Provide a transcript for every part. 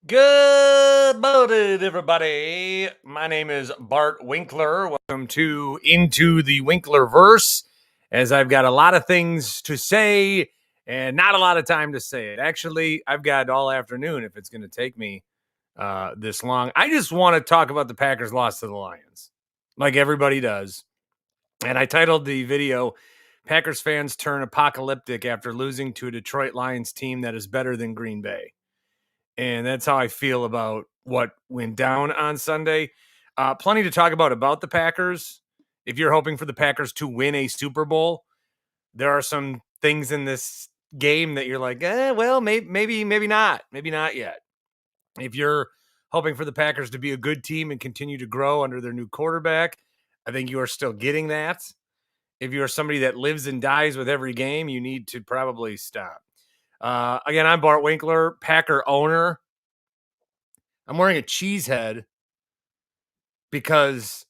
Good morning, everybody. My name is Bart Winkler. Welcome to Into the Winklerverse, as I've got a lot of things to say and not a lot of time to say it. Actually, I've got all afternoon if it's going to take me this long. I just want to talk about the Packers' loss to the Lions, like everybody does. And I titled the video, Packers fans turn apocalyptic after losing to a Detroit Lions team that is better than Green Bay. And that's how I feel about what went down on Sunday. Plenty to talk about the Packers. If you're hoping for the Packers to win a Super Bowl, there are some things in this game that you're like, well, maybe not, maybe not yet. If you're hoping for the Packers to be a good team and continue to grow under their new quarterback, I think you are still getting that. If you are somebody that lives and dies with every game, you need to probably stop. Again, I'm Bart Winkler, Packer owner. I'm wearing a cheese head because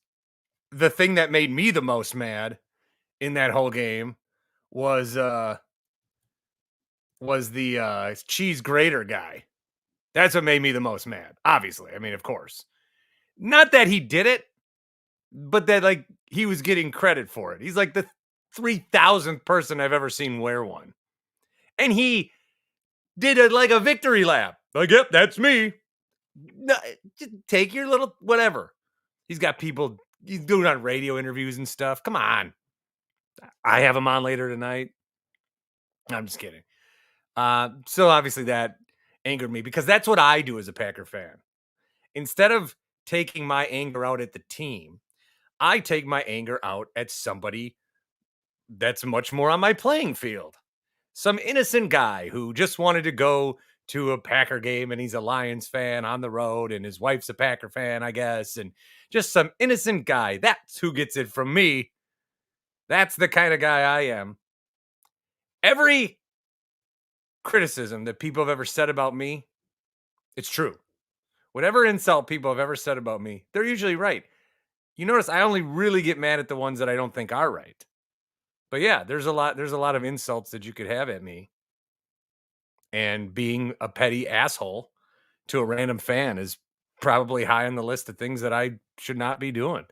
the thing that made me the most mad in that whole game was the cheese grater guy. That's what made me the most mad. Obviously, I mean, of course, not that he did it, but that like he was getting credit for it. He's like the 3,000th person I've ever seen wear one, and he did it like a victory lap. Like, yep, that's me. No, just take your little whatever. He's got people. He's doing on radio interviews and stuff. Come on. I have him on later tonight. I'm just kidding. So obviously that angered me because that's what I do as a Packer fan. Instead of taking my anger out at the team, I take my anger out at somebody that's much more on my playing field. Some innocent guy who just wanted to go to a Packer game and he's a Lions fan on the road and his wife's a Packer fan, I guess, and just some innocent guy. That's who gets it from me. That's the kind of guy I am. Every criticism that people have ever said about me, it's true. Whatever insult people have ever said about me, they're usually right. You notice I only really get mad at the ones that I don't think are right. But yeah, there's a lot of insults that you could have at me. And being a petty asshole to a random fan is probably high on the list of things that I should not be doing.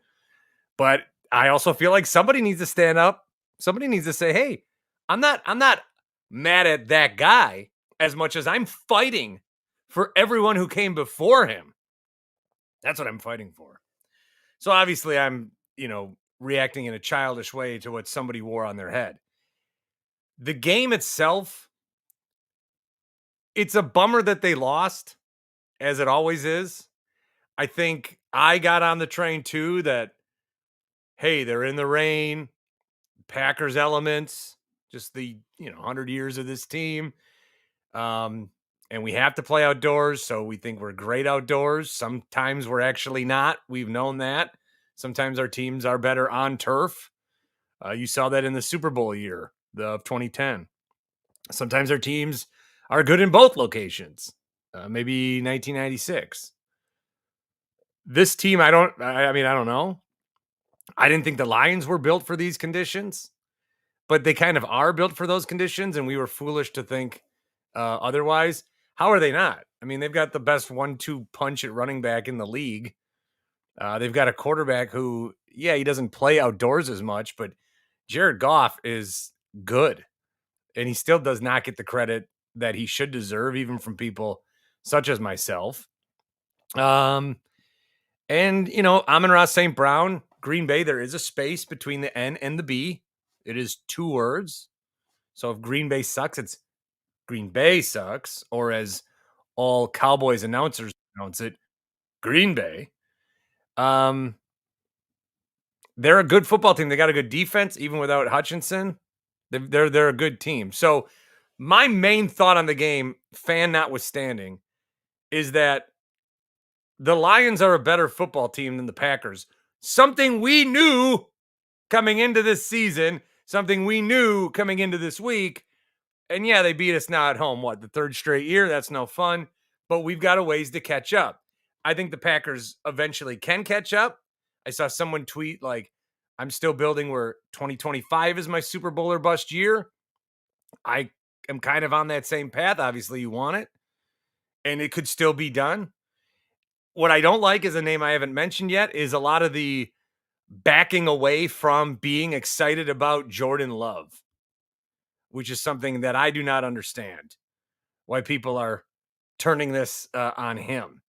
But I also feel like somebody needs to stand up. Somebody needs to say, "Hey, I'm not mad at that guy as much as I'm fighting for everyone who came before him." That's what I'm fighting for. So obviously I'm reacting in a childish way to what somebody wore on their head. The game itself, it's a bummer that they lost, as it always is. I think I got on the train too that, hey, they're in the rain, Packers elements, just the 100 years of this team. And we have to play outdoors, so we think we're great outdoors. Sometimes we're actually not. We've known that. Sometimes our teams are better on turf. You saw that in the Super Bowl year of 2010. Sometimes our teams are good in both locations. Maybe 1996. This team, I mean, I don't know. I didn't think the Lions were built for these conditions, but they kind of are built for those conditions, and we were foolish to think otherwise. How are they not? I mean, they've got the best 1-2 punch at running back in the league. They've got a quarterback who, yeah, he doesn't play outdoors as much, but Jared Goff is good, and he still does not get the credit that he should deserve, even from people such as myself. And Amon-Ra St. Brown, Green Bay, there is a space between the N and the B. It is 2 words. So if Green Bay sucks, it's Green Bay sucks, or as all Cowboys announcers announce it, Green Bay. They're a good football team. They got a good defense, even without Hutchinson. They're a good team. So my main thought on the game, fan notwithstanding, is that the Lions are a better football team than the Packers. Something we knew coming into this season, something we knew coming into this week. And yeah, they beat us now at home. What, the 3rd straight year? That's no fun. But we've got a ways to catch up. I think the Packers eventually can catch up. I saw someone tweet like, I'm still building where 2025 is my Super Bowl or bust year. I am kind of on that same path. Obviously, you want it. and it could still be done. What I don't like is a name I haven't mentioned yet is a lot of the backing away from being excited about Jordan Love, which is something that I do not understand why people are turning this on him.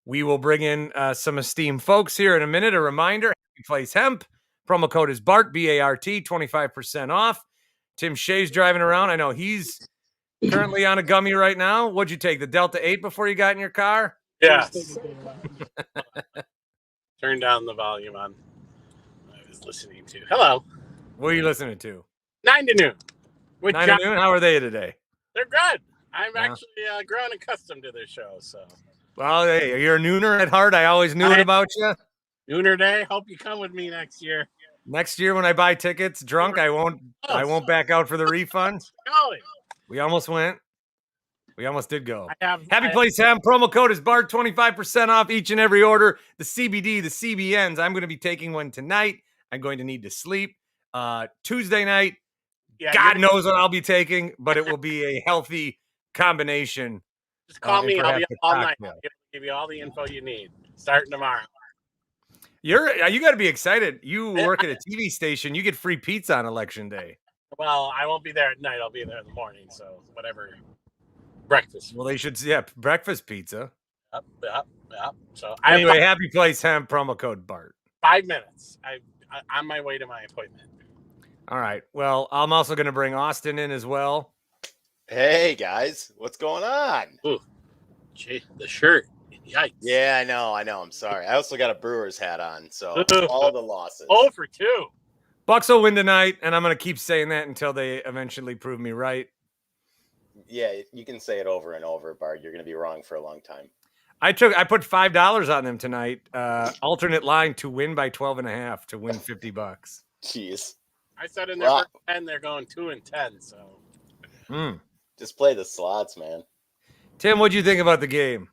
We will bring in some esteemed folks here in a minute. A reminder, Happy Place Hemp. Promo code is BART, B-A-R-T, 25% off. Tim Shea's driving around. I know he's currently on a gummy right now. What'd you take, the Delta 8 before you got in your car? Yes. Turn down the volume on what I was listening to. Hello. What are you listening to? 9 to noon. 9 to noon? How are they today? They're good. I'm actually grown accustomed to this show. So. Well, hey, you're a nooner at heart. I always knew it about you. Nooner Day. Hope you come with me next year. Next year when I buy tickets drunk, I won't back out for the refund. We almost went. We almost did go. Happy Place Hemp. Promo code is BART, 25% off each and every order. The CBD, the CBNs. I'm going to be taking one tonight. I'm going to need to sleep. Tuesday night, God knows what I'll be taking, but it will be a healthy combination. Just call me. I'll be up all night. I'll give you all the info you need starting tomorrow. You got to be excited. You work at a TV station. You get free pizza on Election Day. Well, I won't be there at night. I'll be there in the morning. So whatever. Breakfast. Well, they should, breakfast pizza. Yep. So anyway, Happy Place Hemp, promo code BART. 5 minutes. I'm on my way to my appointment. All right. Well, I'm also going to bring Austin in as well. Hey guys, what's going on? Ooh, gee, the shirt. Yikes. Yeah, I know. I'm sorry. I also got a Brewers hat on, so all the losses. 0 for 2. Bucks will win tonight, and I'm going to keep saying that until they eventually prove me right. Yeah, you can say it over and over, Bart. You're going to be wrong for a long time. I put $5 on them tonight. Alternate line to win by 12.5 to win $50. Jeez. I said in their first 10, they're going 2 and 10. So. Just play the slots, man. Tim, what'd you think about the game?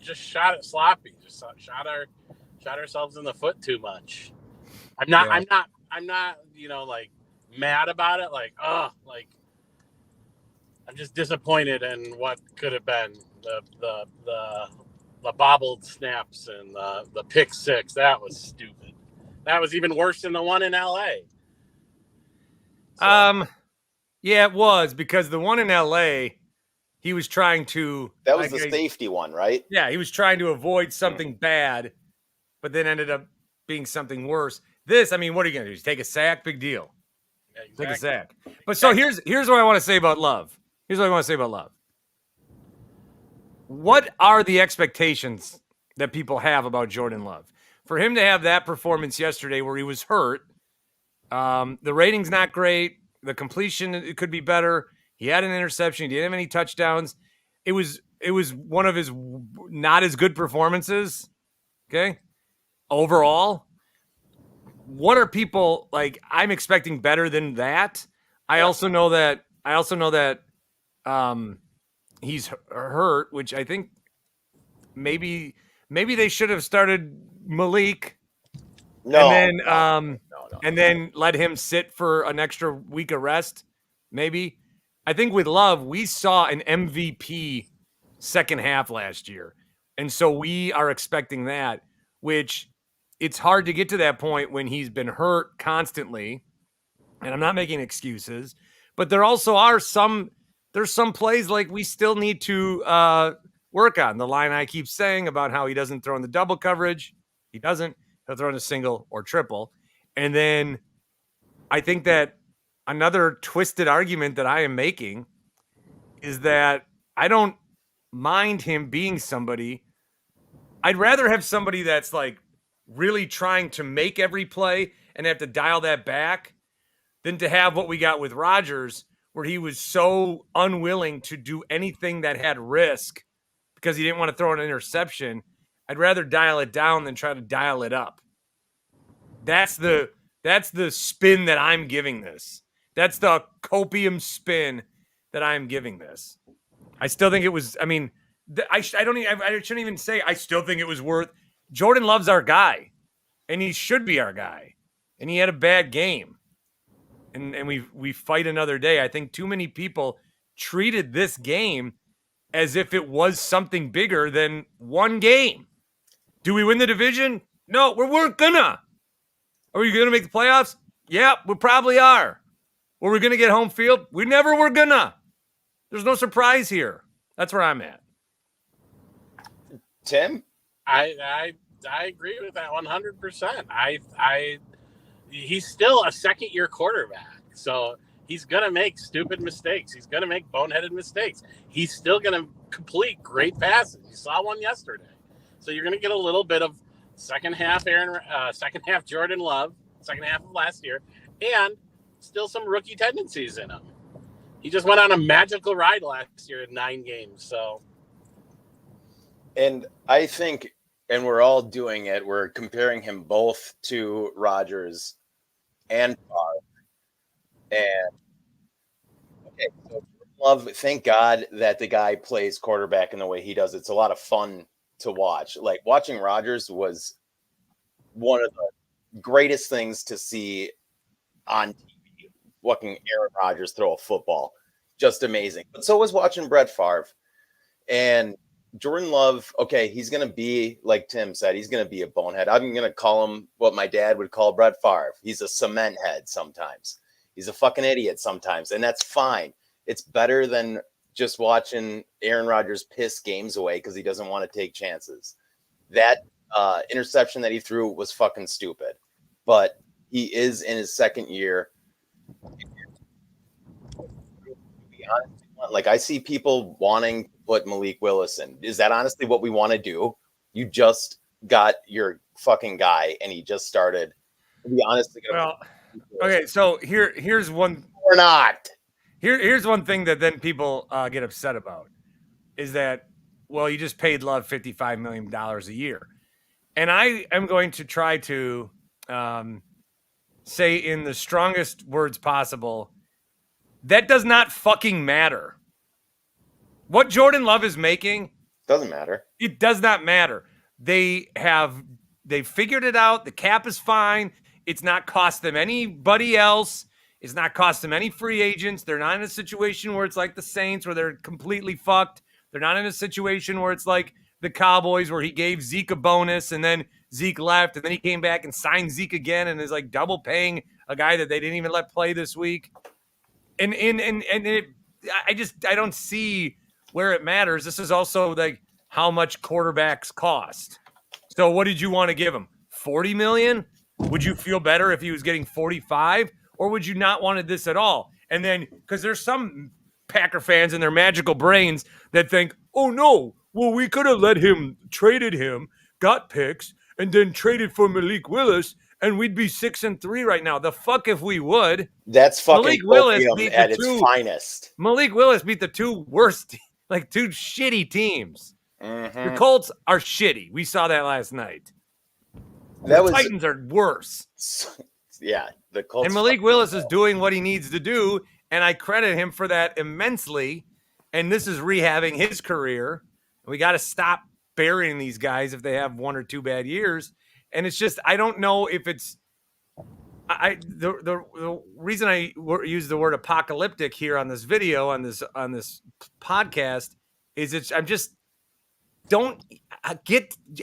Just shot it sloppy. Just shot ourselves in the foot too much. I'm not, like mad about it. I'm just disappointed in what could have been the bobbled snaps and the pick six. That was stupid. That was even worse than the one in LA. So. Yeah, it was, because the one in LA, he was trying to. That was the safety one, right? Yeah, he was trying to avoid something bad, but then ended up being something worse. This, what are you going to do? Just take a sack? Big deal. Yeah, exactly. Take a sack. But so here's what I want to say about Love. What are the expectations that people have about Jordan Love? For him to have that performance yesterday where he was hurt, the rating's not great. The completion, it could be better. He had an interception. He didn't have any touchdowns. It was one of his not as good performances. Okay. Overall, what are people like? I'm expecting better than that. I also know that he's hurt, which I think maybe they should have started Malik. And then let him sit for an extra week of rest, maybe. I think with Love, we saw an MVP second half last year. And so we are expecting that, which it's hard to get to that point when he's been hurt constantly. And I'm not making excuses, but there also are there's some plays like we still need to work on. The line I keep saying about how he doesn't throw in the double coverage. He doesn't. He'll throw in a single or triple. And then I think that another twisted argument that I am making is that I don't mind him being somebody. I'd rather have somebody that's like really trying to make every play and have to dial that back than to have what we got with Rodgers, where he was so unwilling to do anything that had risk because he didn't want to throw an interception. I'd rather dial it down than try to dial it up. That's the spin that I'm giving this. That's the copium spin that I'm giving this. I still think it was, I shouldn't even say I still think it was worth. Jordan Love's our guy, and he should be our guy. And he had a bad game. And we fight another day. I think too many people treated this game as if it was something bigger than one game. Do we win the division? No, we weren't gonna. Are we gonna make the playoffs? Yeah, we probably are. Were we gonna get home field? We never were gonna. There's no surprise here. That's where I'm at. Tim? I agree with that 100%. He's still a second-year quarterback, so he's gonna make stupid mistakes. He's gonna make boneheaded mistakes. He's still gonna complete great passes. You saw one yesterday, so you're gonna get a little bit of second half Jordan Love, second half of last year, and still some rookie tendencies in him. He just went on a magical ride last year in 9 games. So, and I think, and we're all doing it, we're comparing him both to Rodgers and Favre. And okay, so Love, thank God that the guy plays quarterback in the way he does. It's a lot of fun to watch. Like, watching Rodgers was one of the greatest things to see on TV. Watching Aaron Rodgers throw a football, just amazing. But so was watching Brett Favre. And Jordan Love, okay, he's going to be, like Tim said, he's going to be a bonehead. I'm going to call him what my dad would call Brett Favre. He's a cement head sometimes. He's a fucking idiot sometimes, and that's fine. It's better than just watching Aaron Rodgers piss games away because he doesn't want to take chances. That interception that he threw was fucking stupid. But he is in his second year. Like, I see people wanting to put Malik Willis in. Is that honestly what we want to do? You just got your fucking guy, and he just started. To be honest, well, okay. So here's one. Or not. Here's one thing that then people get upset about is that, well, you just paid Love $55 million a year, and I am going to try to say in the strongest words possible, that does not fucking matter. What Jordan Love is making doesn't matter. It does not matter. They figured it out. The cap is fine. It's not cost them anybody else. It's not cost them any free agents. They're not in a situation where it's like the Saints where they're completely fucked. They're not in a situation where it's like the Cowboys where he gave Zeke a bonus and then Zeke left and then he came back and signed Zeke again and is like double paying a guy that they didn't even let play this week. I don't see where it matters. This is also like how much quarterbacks cost. So what did you want to give him? 40 million? Would you feel better if he was getting 45? Or would you not wanted this at all? And then, because there's some Packer fans in their magical brains that think, oh no, well, we could have traded him, got picks, and then traded for Malik Willis, and we'd be 6-3 right now. The fuck if we would. That's fucking Malik Willis beat at its finest. Malik Willis beat the two worst, two shitty teams. Mm-hmm. The Colts are shitty. We saw that last night. The Titans are worse. Yeah, the Colts. And Malik Willis is doing what he needs to do, and I credit him for that immensely. And this is rehabbing his career. We got to stop burying these guys if they have 1 or 2 bad years. And it's just, I don't know if it's the reason I use the word apocalyptic here on this video, on this podcast, is I'm just don't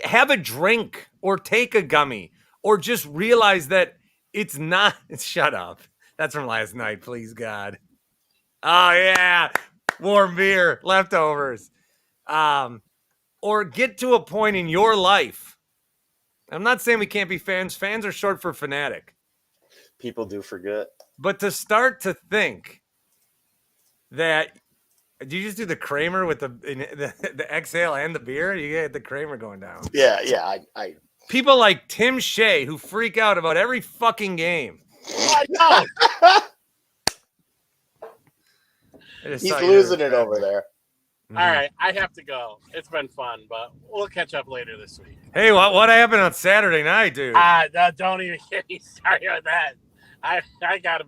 have a drink or take a gummy or just realize that it's not. Shut up. That's from last night. Please God. Oh yeah, warm beer, leftovers. Or get to a point in your life. I'm not saying we can't be fans. Fans are short for fanatic. People do forget. But to start to think that, do you just do the Kramer with the exhale and the beer? You get the Kramer going down. Yeah. I people like Tim Shea who freak out about every fucking game. I know. He's losing it over there. All right, I have to go. It's been fun, but we'll catch up later this week. Hey, what happened on Saturday night, dude? Don't even get me started with that. I got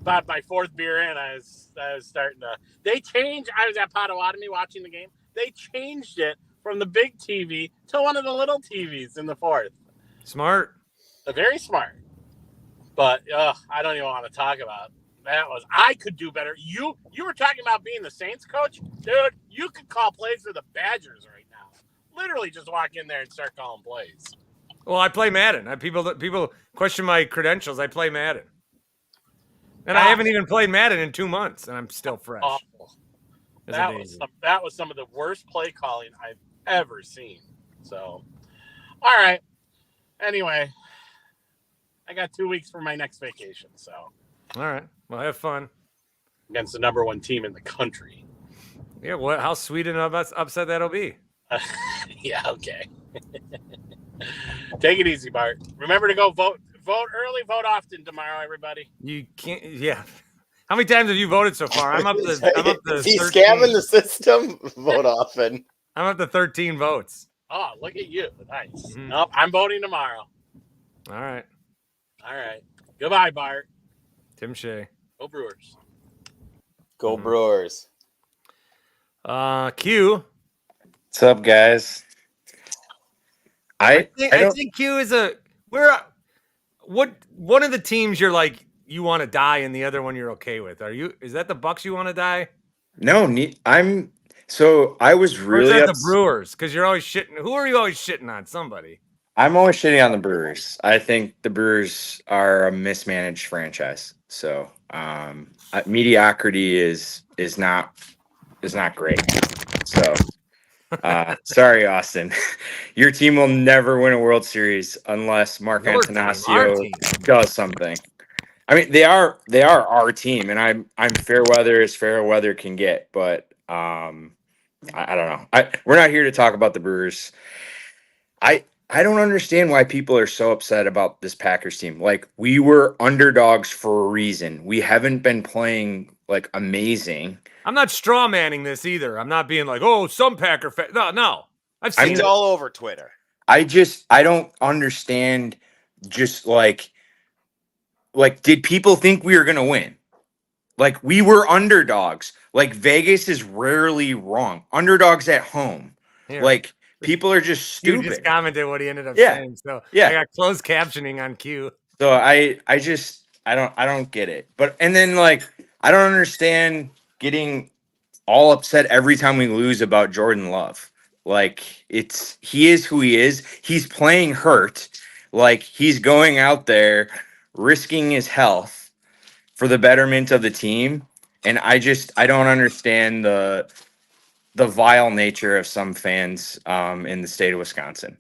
about my 4th beer in. I was starting to. They changed. I was at Potawatomi watching the game. They changed it from the big TV to one of the little TVs in the 4th. Smart. Very smart. But I don't even want to talk about I could do better. You were talking about being the Saints coach, dude. You could call plays for the Badgers right now. Literally, just walk in there and start calling plays. Well, I play Madden. People question my credentials. I play Madden, and I haven't even played Madden in 2 months, and I'm still fresh. Awful. That was some of the worst play calling I've ever seen. So, all right. Anyway, I got 2 weeks for my next vacation. So, all right. Well, have fun against the number 1 team in the country. Yeah. What? How sweet and upset that'll be. Yeah. Okay. Take it easy, Bart. Remember to go vote. Vote early, vote often tomorrow, everybody. You can't. Yeah. How many times have you voted so far? I'm up to. Is he scamming the system? Vote often. I'm up to 13 votes. Oh, look at you! Nice. Mm-hmm. Nope, I'm voting tomorrow. All right. Goodbye, Bart. Tim Shea. Go Brewers. Go Brewers. Q. What's up, guys? I think Q is one of the teams you're like you want to die and the other one you're okay with. Is that the Bucks you want to die? No, I was really the Brewers because you're always shitting. Who are you always shitting on? Somebody. I'm always shitting on the Brewers. I think the Brewers are a mismanaged franchise. So mediocrity is not great. So sorry, Austin. Your team will never win a World Series unless Mark Antanasio does something. I mean, they are our team, and I'm fair weather as fair weather can get. But I don't know. We're not here to talk about the Brewers. I don't understand why people are so upset about this Packers team. Like, we were underdogs for a reason. We haven't been playing like amazing. I'm not straw manning this either. I'm not being like, oh, some Packer fan. No. I've seen it all over Twitter. I don't understand. Just like, did people think we were gonna win? Like, we were underdogs. Like, Vegas is rarely wrong. Underdogs at home. Here. Like, people are just stupid. You just commented what he ended up saying. So yeah, I got closed captioning on Q. So I don't get it. But and then like I don't understand getting all upset every time we lose about Jordan Love. Like, he is who he is. He's playing hurt. Like, he's going out there risking his health for the betterment of the team. And I don't understand the vile nature of some fans in the state of Wisconsin.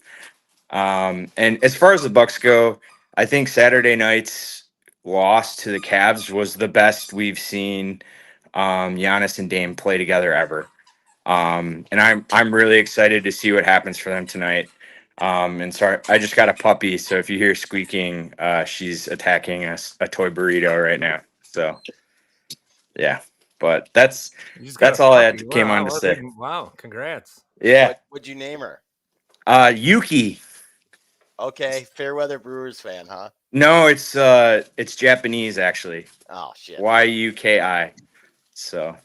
And as far as the Bucks go, I think Saturday night's loss to the Cavs was the best we've seen Giannis and Dame play together ever. And I'm really excited to see what happens for them tonight. And sorry, I just got a puppy, so if you hear squeaking, she's attacking a toy burrito right now. So yeah, but that's all I came on to say. Wow, congrats. Yeah. What'd you name her? Yuki. Okay, Fairweather Brewers fan, huh? No, it's Japanese actually. Oh shit. Yuki. So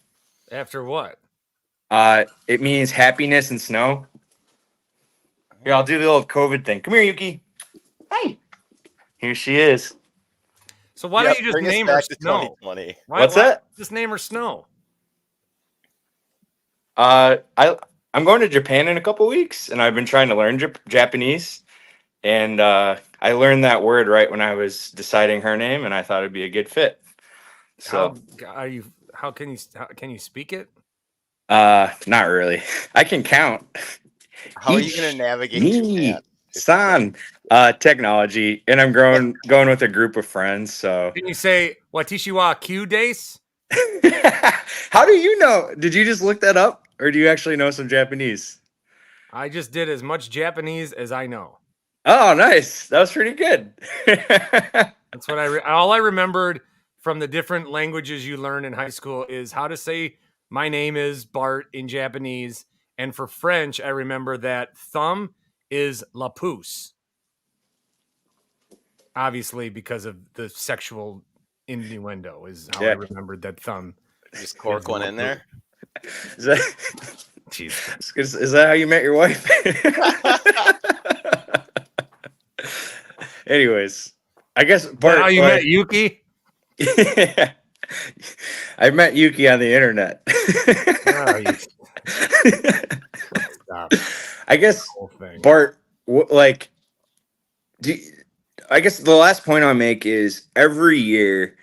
after what? It means happiness and snow. Here, I'll do the little COVID thing. Come here, Yuki. Hey. Here she is. So why don't you just name her Snow? What's that? Just name her Snow. I'm going to Japan in a couple weeks, and I've been trying to learn Japanese. And I learned that word right when I was deciding her name, and I thought it'd be a good fit. So, how can you speak it? Not really. I can count. How are you going to navigate Japan? San, technology, and I'm going with a group of friends. So can you say Watashi wa Q days? How do you know? Did you just look that up, or do you actually know some Japanese? I just did as much Japanese as I know. Oh, nice. That was pretty good. That's what all I remembered from the different languages you learn in high school is how to say my name is Bart in Japanese, and for French, I remember that thumb is la pouce. Obviously, because of the sexual innuendo is how I remembered that thumb. Just cork one in there. Is that, jeez. Is that how you met your wife? Anyways, I guess Bart, how you met Yuki? Yeah. I met Yuki on the internet. Oh, you stop the I guess whole thing. Bart, like, I guess the last point I'll make is every year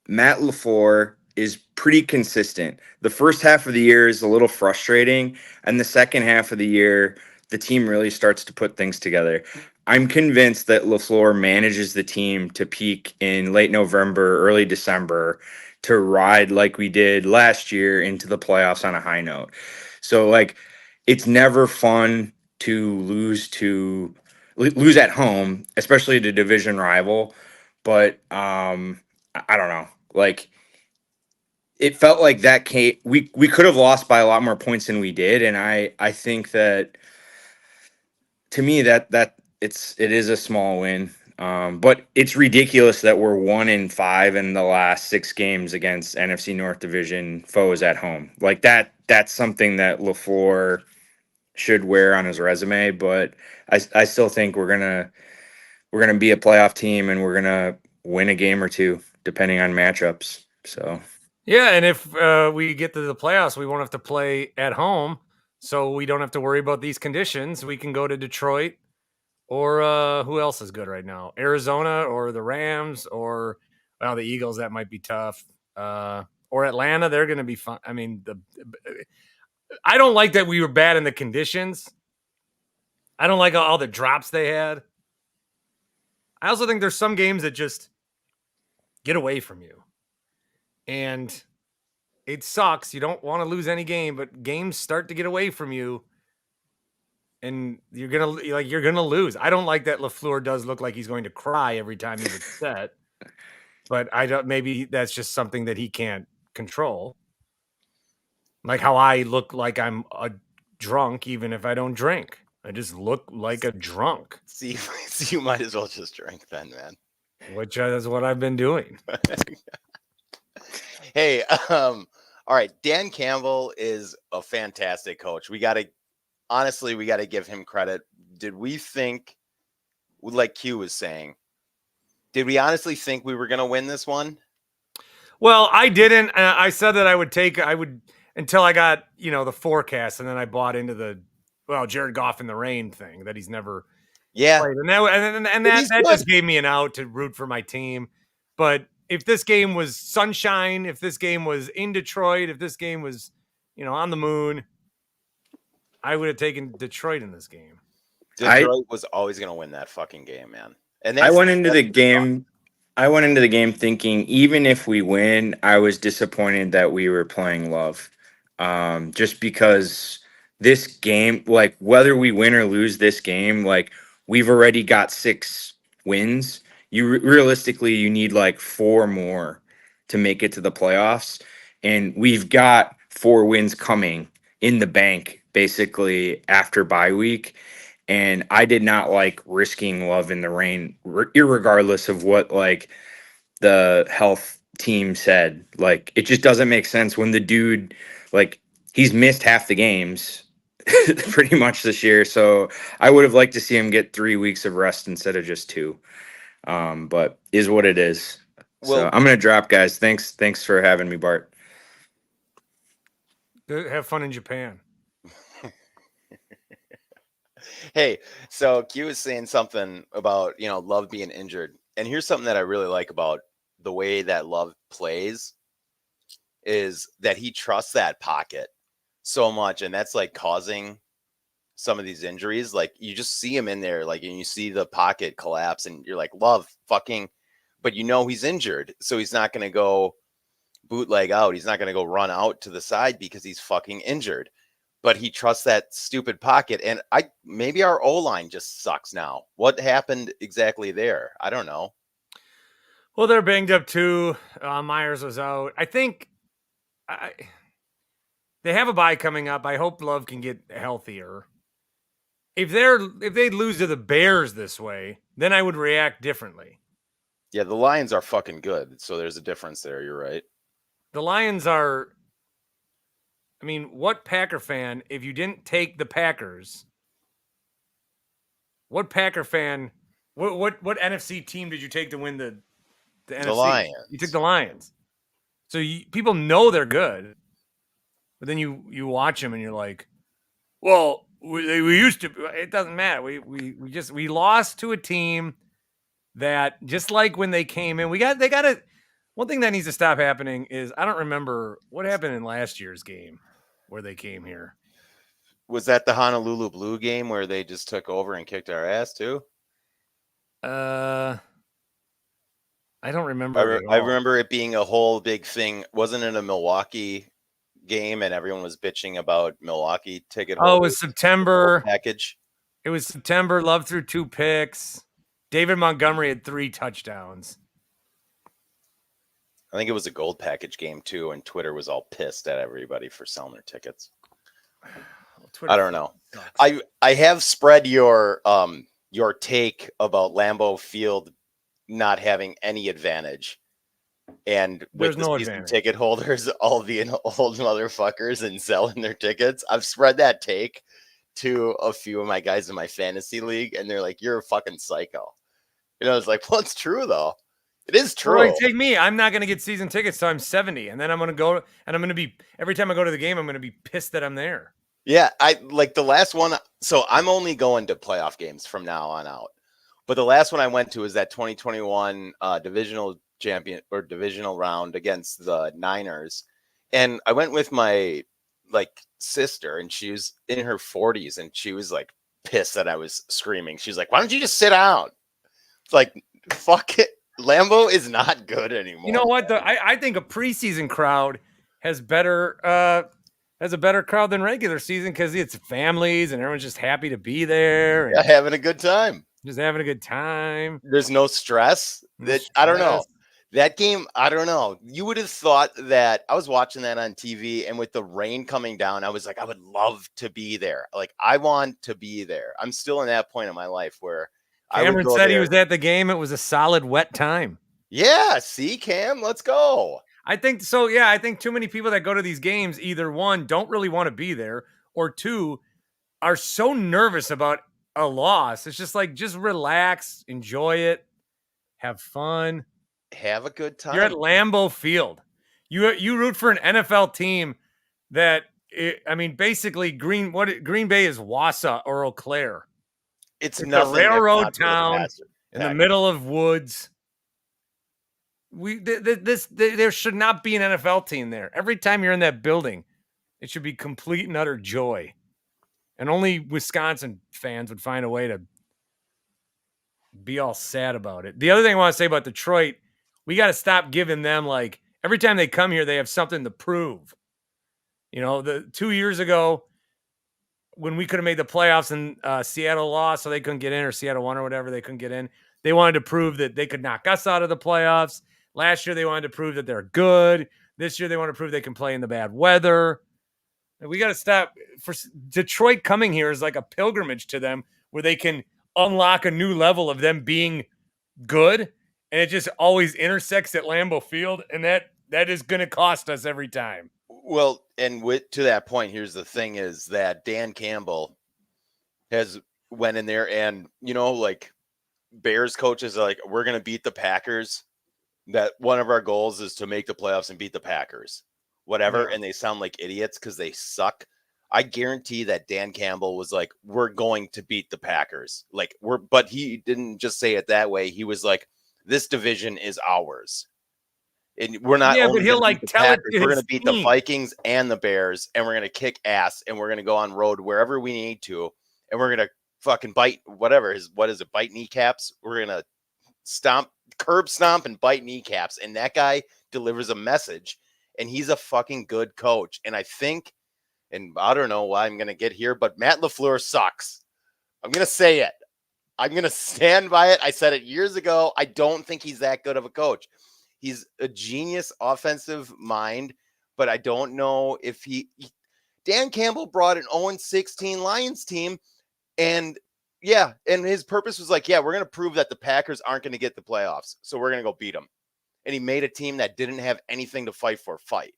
Matt LaFleur is pretty consistent. The first half of the year is a little frustrating, and the second half of the year, the team really starts to put things together. I'm convinced that LaFleur manages the team to peak in late November, early December to ride like we did last year into the playoffs on a high note. So, like, it's never fun to lose at home, especially to division rival. But I don't know. Like, it felt like that we could have lost by a lot more points than we did, and I think that, to me, it is a small win. But it's ridiculous that we're 1-5 in the last 6 games against NFC North Division foes at home. Like that's something that LaFleur should wear on his resume. But I still think we're gonna be a playoff team, and we're gonna win a game or two depending on matchups. So Yeah, and if we get to the playoffs, we won't have to play at home, so we don't have to worry about these conditions. We can go to Detroit, or who else is good right now? Arizona, or the Rams, or the Eagles. That might be tough. Or Atlanta. They're going to be fun. I mean, I don't like that we were bad in the conditions. I don't like all the drops they had. I also think there's some games that just get away from you. And it sucks. You don't want to lose any game, but games start to get away from you, and you're gonna lose. I don't like that LaFleur does look like he's going to cry every time he's upset, but I don't. Maybe that's just something that he can't control. Like how I look like I'm a drunk, even if I don't drink. I just look like a drunk, See, you might as well just drink then, man. which is what I've been doing. Hey, all right. Dan Campbell is a fantastic coach. We got to give him credit. Did we think, like Q was saying, did we honestly think we were going to win this one? Well, I didn't. I said that I would until I got, the forecast, and then I bought into the, Jared Goff in the rain thing that he's never Yeah. played. And that just gave me an out to root for my team. But if this game was sunshine, if this game was in Detroit, if this game was, on the moon, I would have taken Detroit in this game. Detroit was always going to win that fucking game, man. And I went into the game thinking, even if we win, I was disappointed that we were playing love. Just because this game, like, whether we win or lose this game, like, we've already got 6 wins. Realistically, you need like 4 more to make it to the playoffs, and we've got 4 wins coming in the bank basically after bye week. And I did not like risking love in the rain, irregardless of what like the health team said. Like, it just doesn't make sense when the dude, like, he's missed half the games pretty much this year. So I would have liked to see him get 3 weeks of rest instead of just 2. But is what it is. Well, so I'm gonna drop, guys. Thanks for having me, Bart. Have fun in Japan. Hey, so Q was saying something about, Love being injured. And here's something that I really like about the way that Love plays is that he trusts that pocket so much. And that's like causing some of these injuries. Like, you just see him in there, like, and you see the pocket collapse, and you're like, Love fucking, but he's injured. So he's not going to go bootleg out. He's not going to go run out to the side because he's fucking injured. But he trusts that stupid pocket. And maybe our O-line just sucks now. What happened exactly there? I don't know. Well, they're banged up too. Myers was out. I think they have a bye coming up. I hope Love can get healthier. If they lose to the Bears this way, then I would react differently. Yeah, the Lions are fucking good. So there's a difference there. You're right. The Lions are, I mean, what Packer fan, if you didn't take the Packers, what Packer fan, what NFC team did you take to win the NFC? Lions. You took the Lions. So people know they're good, but then you watch them and you're like, well, we used to. It doesn't matter. We lost to a team that, just like when they came in, they got to. One thing that needs to stop happening is, I don't remember what happened in last year's game where they came here. Was that the Honolulu Blue game where they just took over and kicked our ass too? I don't remember. I remember it being a whole big thing. Wasn't it a Milwaukee game and everyone was bitching about Milwaukee ticket holders? Oh, it was September package. It was September. Love threw 2 picks. David Montgomery had 3 touchdowns. I think it was a gold package game too, and Twitter was all pissed at everybody for selling their tickets. I don't know. Sucks. I have spread your take about Lambeau Field not having any advantage, and with the season ticket holders all being old motherfuckers and selling their tickets. I've spread that take to a few of my guys in my fantasy league, and they're like, "You're a fucking psycho." You know, it's like, well, it's true though. It is true. Well, take me. I'm not going to get season tickets till I'm 70, and then I'm going to go, and I'm going to be, every time I go to the game, I'm going to be pissed that I'm there. Yeah, I like the last one. So I'm only going to playoff games from now on out. But the last one I went to was that 2021 divisional round against the Niners. And I went with my sister, and she was in her 40s, and she was like pissed that I was screaming. She's like, "Why don't you just sit down?" It's like, fuck it. Lambeau is not good anymore. You know what? I think a preseason crowd has a better crowd than regular season, because it's families and everyone's just happy to be there. Yeah, having a good time. Just having a good time. There's no stress. I don't know. That game, I don't know. You would have thought that I was watching that on TV, and with the rain coming down, I was like, I would love to be there. Like, I want to be there. I'm still in that point in my life where Cameron said he was at the game. It was a solid wet time. Yeah. See, Cam, let's go. I think so. Yeah. I think too many people that go to these games, either 1, don't really want to be there, or 2, are so nervous about a loss. It's just like, just relax, enjoy it, have fun, have a good time. You're at Lambeau Field. You root for an NFL team that, basically Green Bay is Wausau or Eau Claire. It's a nothing. railroad town in the middle of woods. There should not be an NFL team there. Every time you're in that building, it should be complete and utter joy. And only Wisconsin fans would find a way to be all sad about it. The other thing I want to say about Detroit, we got to stop giving them, like, every time they come here, they have something to prove. You know, the 2 years ago, when we could have made the playoffs and Seattle lost, so they couldn't get in, or Seattle won or whatever, they couldn't get in. They wanted to prove that they could knock us out of the playoffs. Last year, they wanted to prove that they're good. This year, they want to prove they can play in the bad weather. And we got to stop. For Detroit coming here is like a pilgrimage to them, where they can unlock a new level of them being good. And it just always intersects at Lambeau Field. And that is going to cost us every time. Well, and to that point, here's the thing is that Dan Campbell has went in there, and, like, Bears coaches are like, we're going to beat the Packers. That one of our goals is to make the playoffs and beat the Packers, whatever. Yeah. And they sound like idiots because they suck. I guarantee that Dan Campbell was like, we're going to beat the Packers. But he didn't just say it that way. He was like, this division is ours. And we're not. Yeah, but he'll tell it. We're going to beat the Vikings and the Bears, and we're going to kick ass, and we're going to go on road wherever we need to, and we're going to fucking bite bite kneecaps. We're going to curb stomp and bite kneecaps, and that guy delivers a message, and he's a fucking good coach. And I think, and I don't know why I'm going to get here, but Matt LaFleur sucks. I'm going to say it. I'm going to stand by it. I said it years ago. I don't think he's that good of a coach. He's a genius offensive mind, but I don't know if Dan Campbell brought an 0-16 Lions team, and his purpose was like, we're going to prove that the Packers aren't going to get the playoffs, so we're going to go beat them. And he made a team that didn't have anything to fight.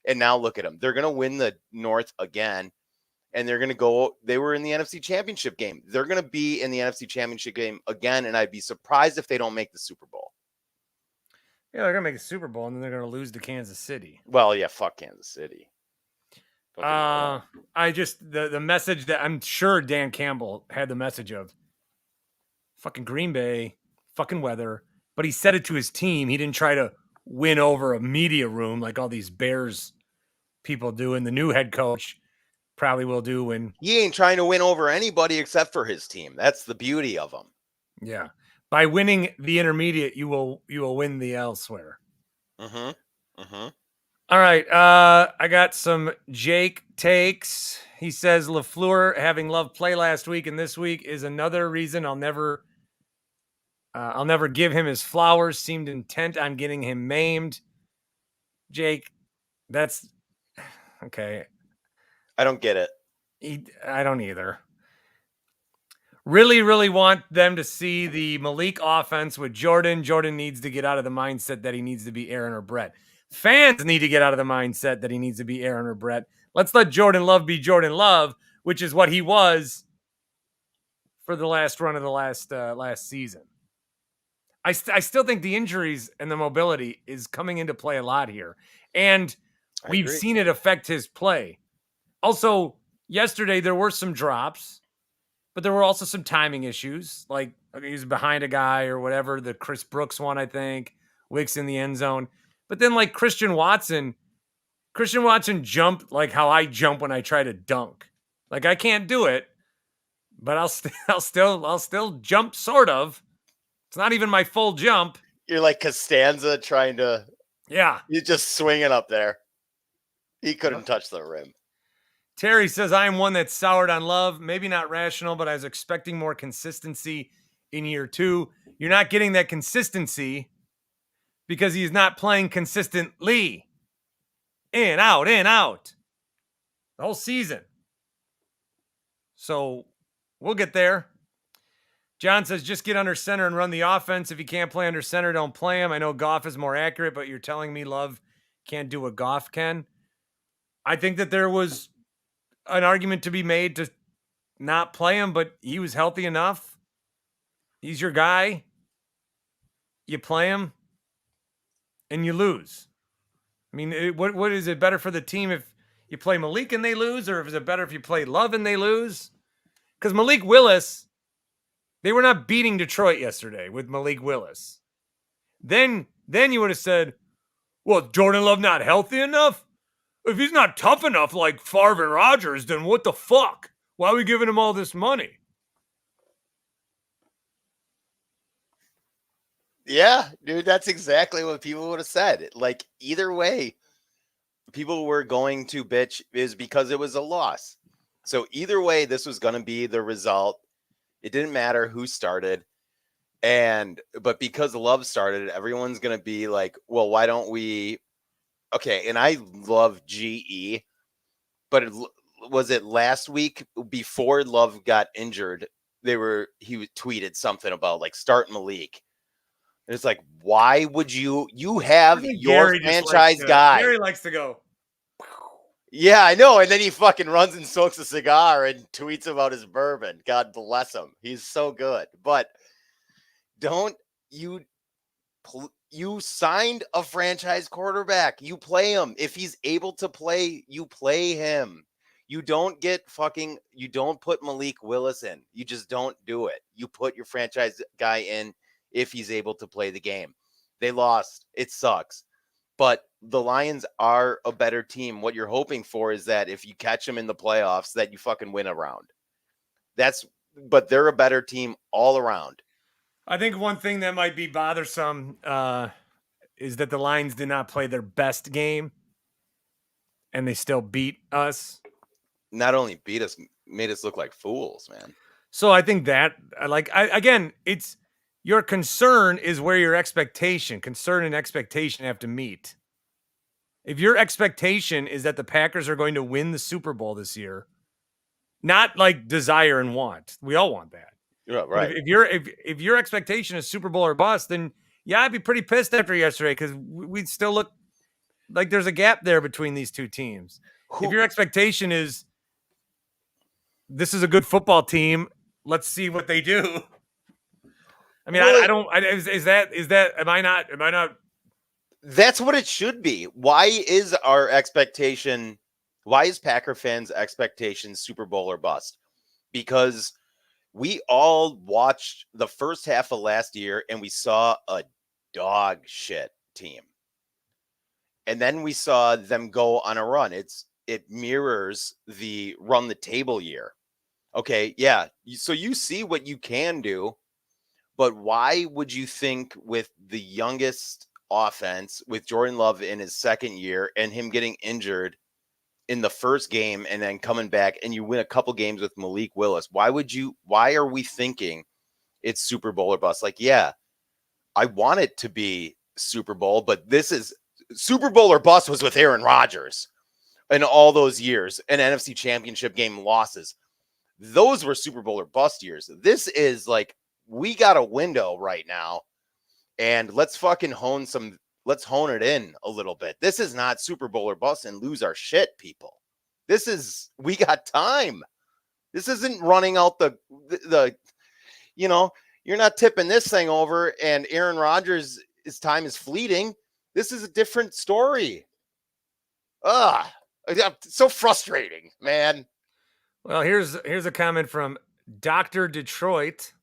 And now look at them. They're going to win the North again, and they're going to go. They were in the NFC Championship game. They're going to be in the NFC Championship game again, and I'd be surprised if they don't make the Super Bowl. Yeah, they're gonna make a Super Bowl and then they're gonna lose to Kansas City. Well, yeah, fuck Kansas City. I just the message that I'm sure Dan Campbell had the message of fucking Green Bay, fucking weather, but he said it to his team. He didn't try to win over a media room like all these Bears people do, and the new head coach probably will do when he ain't trying to win over anybody except for his team. That's the beauty of him. Yeah. By winning the intermediate, you will win the elsewhere. All right. I got some Jake takes. He says LaFleur having Love play last week and this week is another reason I'll never give him his flowers. Seemed intent on getting him maimed. Jake, that's okay. I don't get it. I don't either. Really, really want them to see the Malik offense with Jordan. Jordan needs to get out of the mindset that he needs to be Aaron or Brett. Fans need to get out of the mindset that he needs to be Aaron or Brett. Let's let Jordan Love be Jordan Love, which is what he was for the last run of the last season. I still think the injuries and the mobility is coming into play a lot here. And we've seen it affect his play. Also, yesterday there were some drops, but there were also some timing issues. Like he was behind a guy or whatever, the Chris Brooks one, I think. Wicks in the end zone. But then like Christian Watson jumped like how I jump when I try to dunk. Like I can't do it, but I'll still jump sort of. It's not even my full jump. You're like Costanza trying to. Yeah. You're just swinging up there. He couldn't touch the rim. Terry says, I am one that's soured on Love. Maybe not rational, but I was expecting more consistency in year 2. You're not getting that consistency because he's not playing consistently. In, out, the whole season. So we'll get there. John says, just get under center and run the offense. If you can't play under center, don't play him. I know Goff is more accurate, but you're telling me Love can't do what Goff can. I think that there was an argument to be made to not play him, but he was healthy enough. He's your guy. You play him and you lose. I mean, what is it better for the team if you play Malik and they lose, or is it better if you play Love and they lose? Because Malik Willis, they were not beating Detroit yesterday with Malik Willis. Then you would have said, well, Jordan Love not healthy enough? If he's not tough enough like Favre and Rodgers, then what the fuck? Why are we giving him all this money? Yeah, dude, that's exactly what people would have said. Like, either way, people were going to bitch is because it was a loss. So either way, this was going to be the result. It didn't matter who started. But because Love started, everyone's going to be like, well, why don't we? Okay, and I love GE, but was it last week before Love got injured? He tweeted something about like start Malik. And it's like, why would you have your franchise guy? Gary likes to go. Yeah, I know. And then he fucking runs and smokes a cigar and tweets about his bourbon. God bless him. He's so good. But you signed a franchise quarterback. You play him. If he's able to play, you play him. You don't put Malik Willis in. You just don't do it. You put your franchise guy in if he's able to play the game. They lost. It sucks. But the Lions are a better team. What you're hoping for is that if you catch them in the playoffs, that you fucking win a round. But they're a better team all around. I think one thing that might be bothersome is that the Lions did not play their best game, and they still beat us. Not only beat us, made us look like fools, man. So I think that, it's your concern is where your concern and expectation have to meet. If your expectation is that the Packers are going to win the Super Bowl this year, not like desire and want, we all want that. Yeah, right. If your expectation is Super Bowl or bust, then yeah, I'd be pretty pissed after yesterday because we still look like there's a gap there between these two teams. If your expectation is this is a good football team, let's see what they do. I mean, I don't. Is that? Am I not That's what it should be. Why is our expectation? Why is Packer fans' expectation Super Bowl or bust? Because we all watched the first half of last year and we saw a dog shit team. And then we saw them go on a run. It mirrors the run the table year. Okay, yeah. So you see what you can do, but why would you think with the youngest offense, with Jordan Love in his second year and him getting injured in the first game and then coming back and you win a couple games with Malik Willis, why are we thinking it's Super Bowl or bust? Like, yeah, I want it to be Super Bowl, but this is Super Bowl or bust was with Aaron Rodgers in all those years and NFC Championship game losses. Those were Super Bowl or bust years. This is like, we got a window right now and let's fucking hone it in a little bit. This is not Super Bowl or bust and lose our shit, people. We got time. This isn't running out the you're not tipping this thing over and Aaron Rodgers' his time is fleeting. This is a different story. So frustrating, man. Well, here's a comment from Dr. Detroit.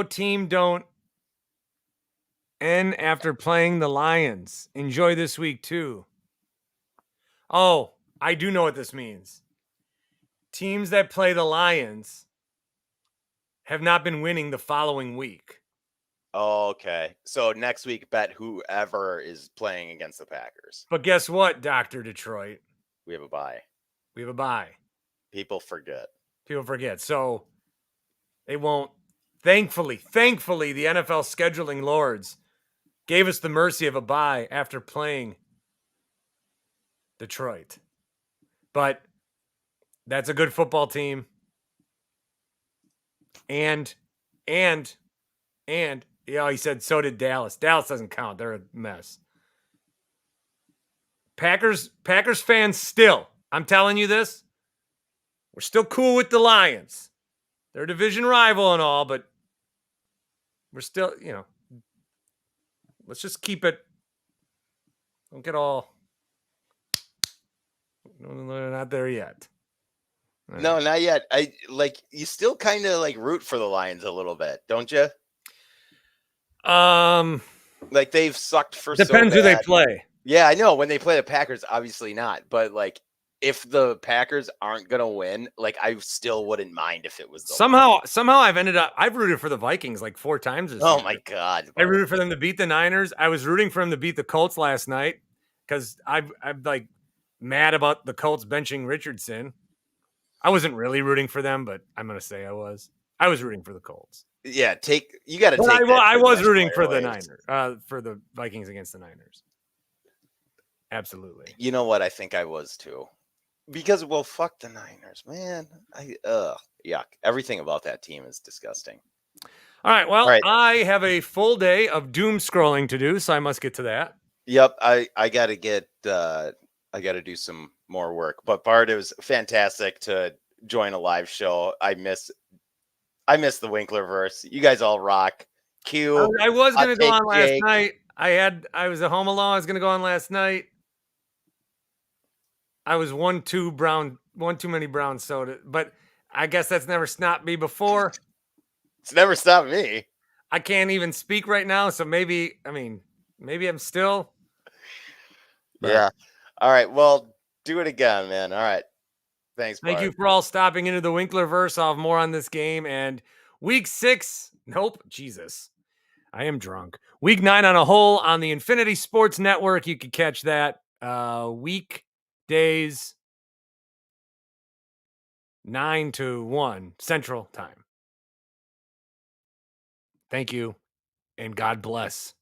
Team don't end after playing the Lions. Enjoy this week too. Oh, I do know what this means. Teams that play the Lions have not been winning the following week. Okay. So next week, bet whoever is playing against the Packers. But guess what, Dr. Detroit? We have a bye. People forget. So they won't. Thankfully, the NFL scheduling lords gave us the mercy of a bye after playing Detroit. But that's a good football team. And he said so did Dallas. Dallas doesn't count. They're a mess. Packers fans still, I'm telling you this, we're still cool with the Lions. They're a division rival and all, but we're still, let's just keep it. Don't get all. No, not there yet. No, not yet. You still kind of root for the Lions a little bit, don't you? Like they've sucked for depends who they play. Yeah, I know. When they play the Packers, obviously not. But if the Packers aren't gonna win, I still wouldn't mind if it was the somehow I've rooted for the Vikings 4 times this year. My God. I rooted for them to beat the Niners. I was rooting for them to beat the Colts last night because I'm mad about the Colts benching Richardson. I wasn't really rooting for them, but I'm gonna say I was. I was rooting for the Colts. Yeah, you got to take. I was rooting for the Niners, for the Vikings against the Niners. Absolutely. You know what? I think I was too. Because, fuck the Niners, man. Yuck. Everything about that team is disgusting. All right. Well, I have a full day of doom scrolling to do, so I must get to that. Yep. I got to do some more work. But Bart, it was fantastic to join a live show. I miss the Winklerverse. You guys all rock. Q. I was going to go on last night. I was at home alone. I was going to go on last night. I was one too many brown soda, but I guess that's never stopped me before. It's never stopped me. I can't even speak right now, so maybe I'm still. Yeah. All right. Well, do it again, man. All right. Thanks, Bart. Thank you for all stopping into the Winklerverse. I'll have more on this game. And week 6, nope, Jesus. I am drunk. Week 9 on a whole on the Infinity Sports Network. You can catch that weekdays 9 to 1 Central Time. Thank you, and God bless.